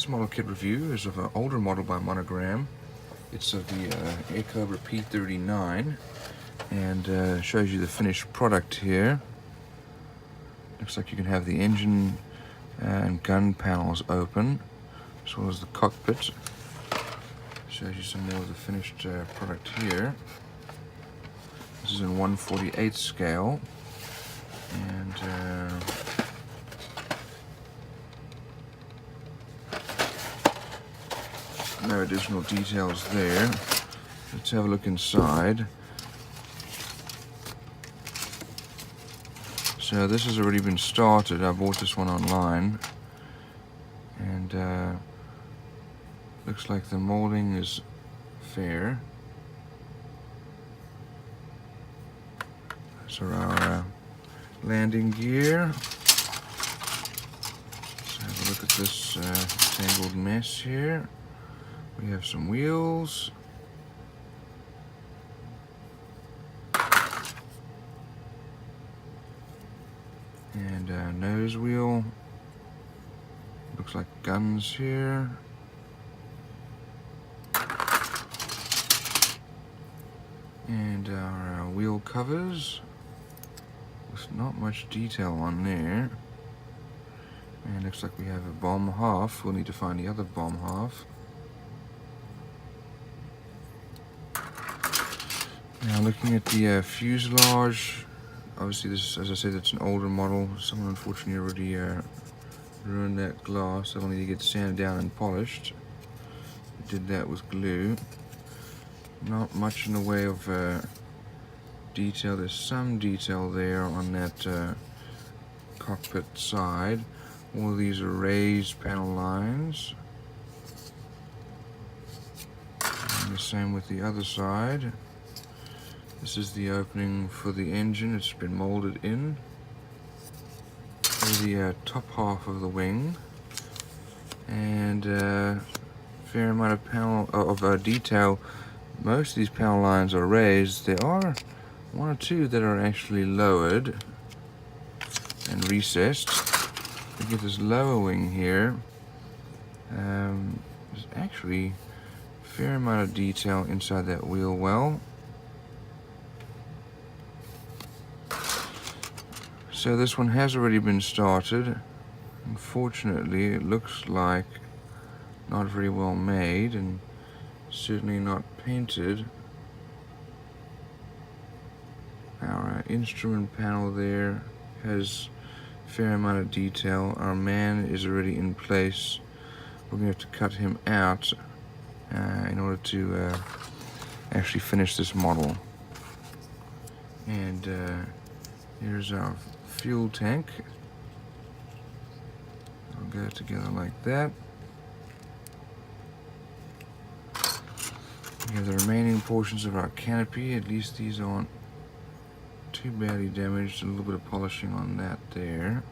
This model kit review is of an older model by Monogram. It's of the Airacobra P-39 and shows you the finished product here. Looks like you can have the engine and gun panels open, as well as the cockpit. Shows you some more of the finished product here. This is in 1/48 scale, and no additional details there. Let's have a look inside. So this has already been started. I bought this one online, and looks like the molding is fair. So our landing gear. Let's have a look at this tangled mess here. We have some wheels. And a nose wheel. Looks like guns here. And our wheel covers. There's not much detail on there. And looks like we have a bomb half. We'll need to find the other bomb half. Now looking at the fuselage, obviously this, as I said, it's an older model. Someone unfortunately already ruined that glass. That'll need to get sanded down and polished. Did that with glue. Not much in the way of detail. There's some detail there on that cockpit side. All of these are raised panel lines. And the same with the other side. This is the opening for the engine. It's been molded in. The top half of the wing, and fair amount of panel of detail. Most of these panel lines are raised. There are one or two that are actually lowered and recessed. We get this lower wing here. There's actually a fair amount of detail inside that wheel well. So this one has already been started. Unfortunately, it looks like not very well made and certainly not painted. Our instrument panel there has a fair amount of detail. Our man is already in place. We're going to have to cut him out in order to actually finish this model. And here's our fuel tank. It'll go together like that. We have the remaining portions of our canopy. At least these aren't too badly damaged. A little bit of polishing on that there.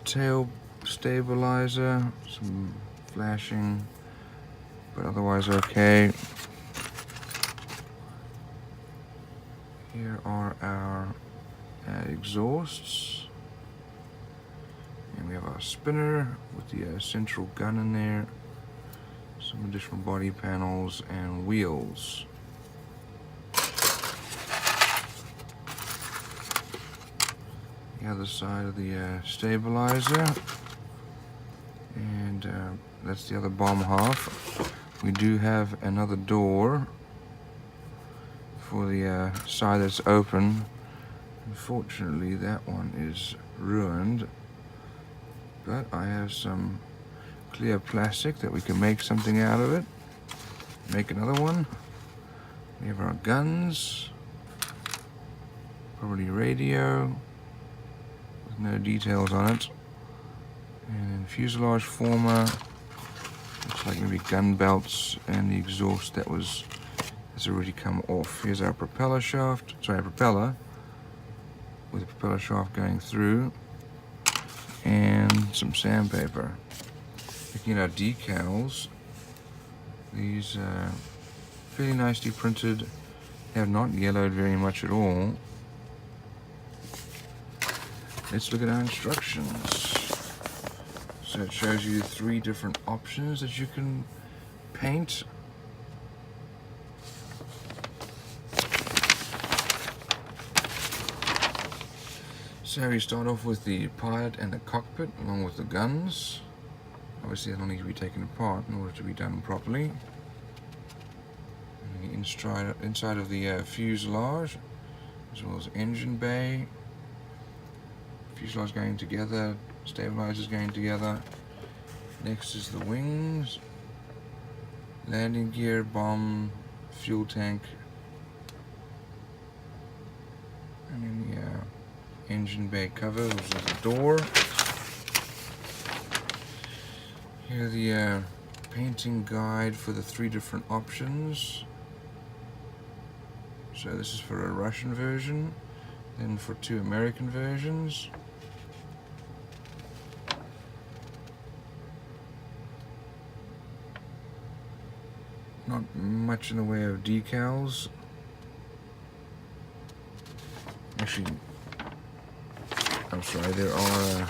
Tail stabilizer, some flashing, but otherwise okay. Here are our exhausts, and we have our spinner with the central gun in there, some additional body panels and wheels. The other side of the stabilizer, and that's the other bomb half. We do have another door for the side that's open. Unfortunately, that one is ruined, but I have some clear plastic that we can make something out of it. Make another one. We have our guns, probably radio with no details on it, and fuselage former. Looks like maybe gun belts, and the exhaust that has already come off. Here's our propeller shaft. Sorry, propeller, with the propeller shaft going through, and some sandpaper. Looking at our decals, these fairly nicely printed, have not yellowed very much at all. Let's look at our instructions. So it shows you 3 different options that you can paint. So we start off with the pilot and the cockpit along with the guns. Obviously they'll need to be taken apart in order to be done properly. And the inside of the fuselage, as well as engine bay. Fuselage going together, stabilizers going together. Next is the wings, landing gear, bomb, fuel tank, and then the engine bay cover, which is the door. Here the painting guide for the 3 different options. So this is for a Russian version, then for 2 American versions. Not much in the way of decals. Actually, I'm sorry, there are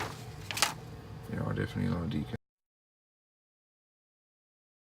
definitely a lot of decals.